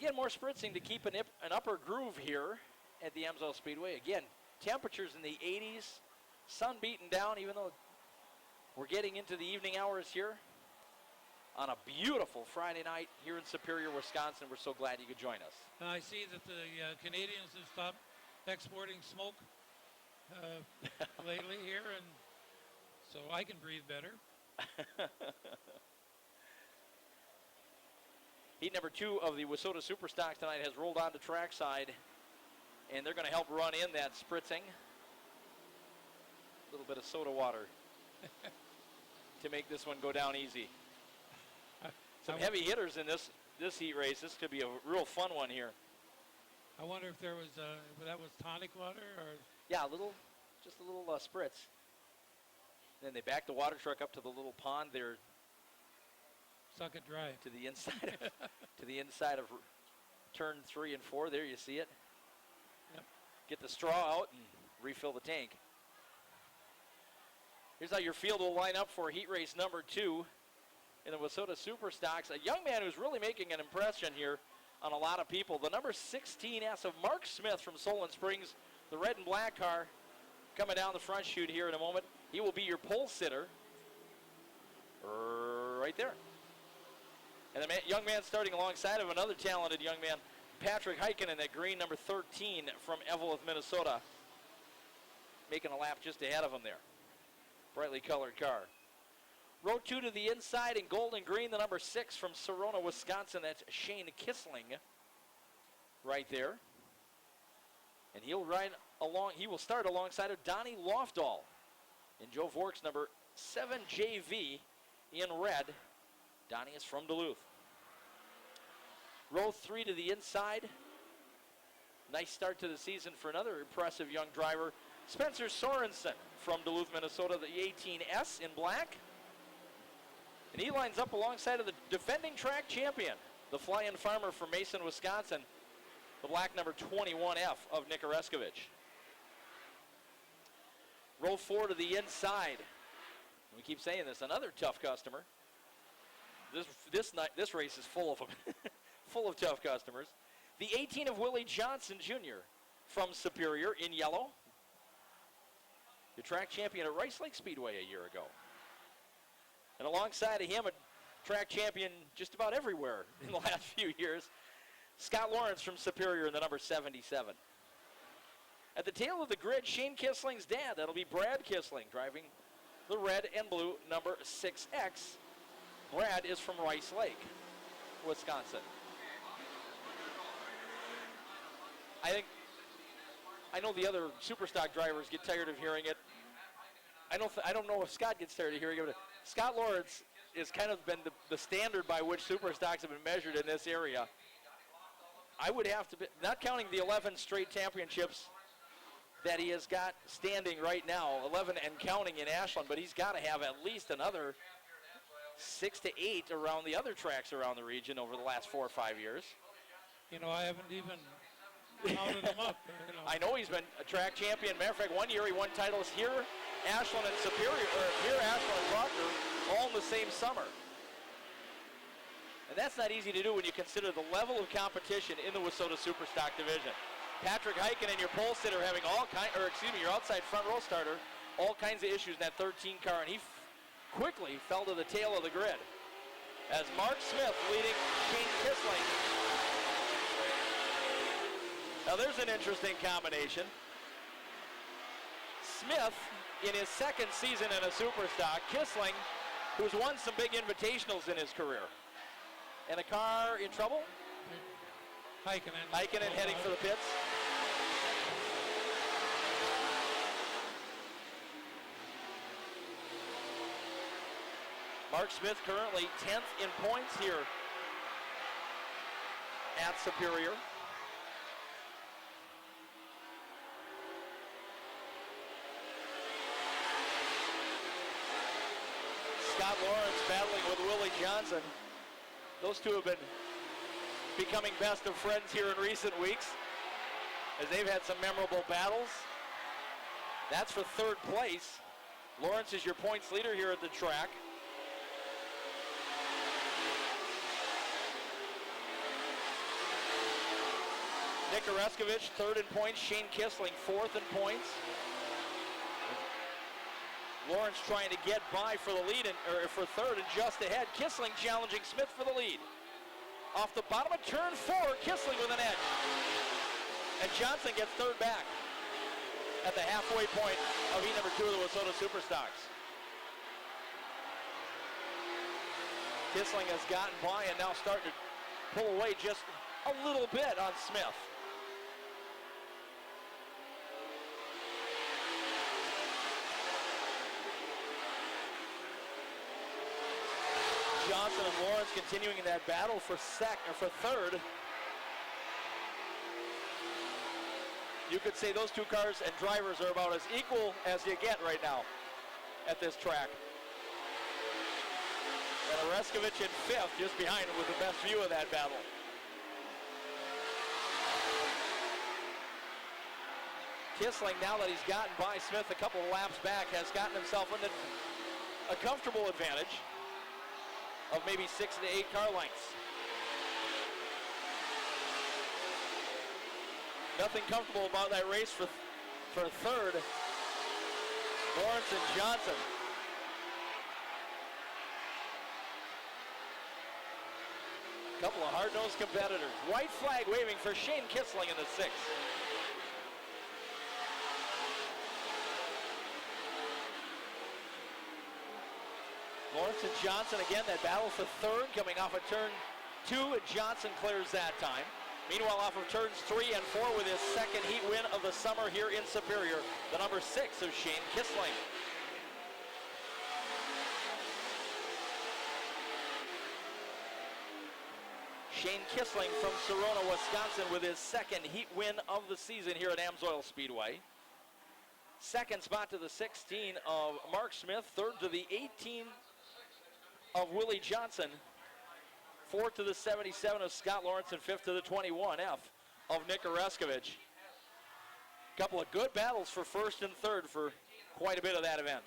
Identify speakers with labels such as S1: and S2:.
S1: Again, more spritzing to keep an upper groove here at the Amsoil Speedway. Again, temperatures in the 80s, sun beaten down, even though we're getting into the evening hours here on a beautiful Friday night here in Superior, Wisconsin. We're so glad you could join us.
S2: I see that the Canadians have stopped exporting smoke lately here, and so I can breathe better.
S1: Heat number 2 of the Wissota Superstocks tonight has rolled onto trackside, and they're going to help run in that spritzing. A little bit of soda water to make this one go down easy. Some heavy hitters in this heat race. This could be a real fun one here.
S2: I wonder if there was that was tonic water, or
S1: yeah, just a little spritz. Then they back the water truck up to the little pond there.
S2: Suck it dry.
S1: To the inside of turn 3 and 4. There you see it.
S2: Yep.
S1: Get the straw out and refill the tank. Here's how your field will line up for heat race number 2 in the Wissota Superstocks. A young man who's really making an impression here on a lot of people. The number 16S of Mark Smith from Solon Springs, the red and black car, coming down the front chute here in a moment. He will be your pole sitter right there. And the young man starting alongside of another talented young man, Patrick Heikkinen, that green number 13 from Eveleth, Minnesota, making a lap just ahead of him there. Brightly colored car. Row 2 to the inside in gold and green, the number 6 from Sorona, Wisconsin. That's Shane Kissling right there. And he'll ride along. He will start alongside of Donnie Lofdahl in Joe Vork's number 7 JV in red. Donnie is from Duluth. Row 3 to the inside. Nice start to the season for another impressive young driver, Spencer Sorensen from Duluth, Minnesota, the 18S in black. And he lines up alongside of the defending track champion, the Fly-In Farmer from Mason, Wisconsin, the black number 21F of Nick Oreskovich. Row 4 to the inside. We keep saying this, another tough customer. This race is full of them, full of tough customers. The 18 of Willie Johnson Jr. from Superior in yellow. The track champion at Rice Lake Speedway a year ago. And alongside of him, a track champion just about everywhere in the last few years, Scott Lawrence from Superior in the number 77. At the tail of the grid, Shane Kissling's dad. That'll be Brad Kissling, driving the red and blue number 6X. Brad is from Rice Lake, Wisconsin. I know the other Superstock drivers get tired of hearing it. I don't know if Scott gets tired of hearing it, but Scott Lawrence has kind of been the standard by which Superstocks have been measured in this area. I would have to be, not counting the 11 straight championships that he has got standing right now, 11 and counting in Ashland, but he's got to have at least another 6 to 8 around the other tracks around the region over the last 4 or 5 years.
S2: You know, I haven't even counted them up. You know.
S1: I know he's been a track champion. Matter of fact, one year he won titles here, Ashland and Superior, or here, Ashland and Proctor, all in the same summer. And that's not easy to do when you consider the level of competition in the Wissota Superstock division. Patrick Heikkinen, your pole sitter, having your outside front row starter, all kinds of issues in that 13 car, and he quickly fell to the tail of the grid as Mark Smith leading Shane Kissling. Now there's an interesting combination. Smith in his second season in a Superstock, Kissling, who's won some big invitationals in his career. And a car in trouble? Heikkinen heading for the pits. Mark Smith currently 10th in points here at Superior. Scott Lawrence battling with Willie Johnson. Those two have been becoming best of friends here in recent weeks as they've had some memorable battles. That's for third place. Lawrence is your points leader here at the track. Nick Oreskovich, third in points. Shane Kissling, fourth in points. Lawrence trying to get by for the lead, or for third and just ahead. Kissling challenging Smith for the lead. Off the bottom of turn 4, Kissling with an edge. And Johnson gets third back at the halfway point of heat number 2 of the Wissota Superstocks. Kissling has gotten by and now starting to pull away just a little bit on Smith. Johnson and Lawrence continuing in that battle for third. You could say those two cars and drivers are about as equal as you get right now at this track. And Oreskovich in fifth, just behind him with the best view of that battle. Kissling, now that he's gotten by Smith a couple of laps back, has gotten himself into a comfortable advantage of maybe 6 to 8 car lengths. Nothing comfortable about that race for third. Lawrence and Johnson. A couple of hard-nosed competitors. White flag waving for Shane Kissling in the 6th. Lawrence and Johnson again, that battle for third coming off of turn 2, and Johnson clears that time. Meanwhile, off of turns 3 and 4 with his second heat win of the summer here in Superior, the number 6 of Shane Kissling. Shane Kissling from Sorona, Wisconsin with his second heat win of the season here at Amsoil Speedway. Second spot to the 16 of Mark Smith, third to the 18 of Willie Johnson, fourth to the 77 of Scott Lawrence, and fifth to the 21F of Nick Oreskovich. Couple of good battles for first and third for quite a bit of that event.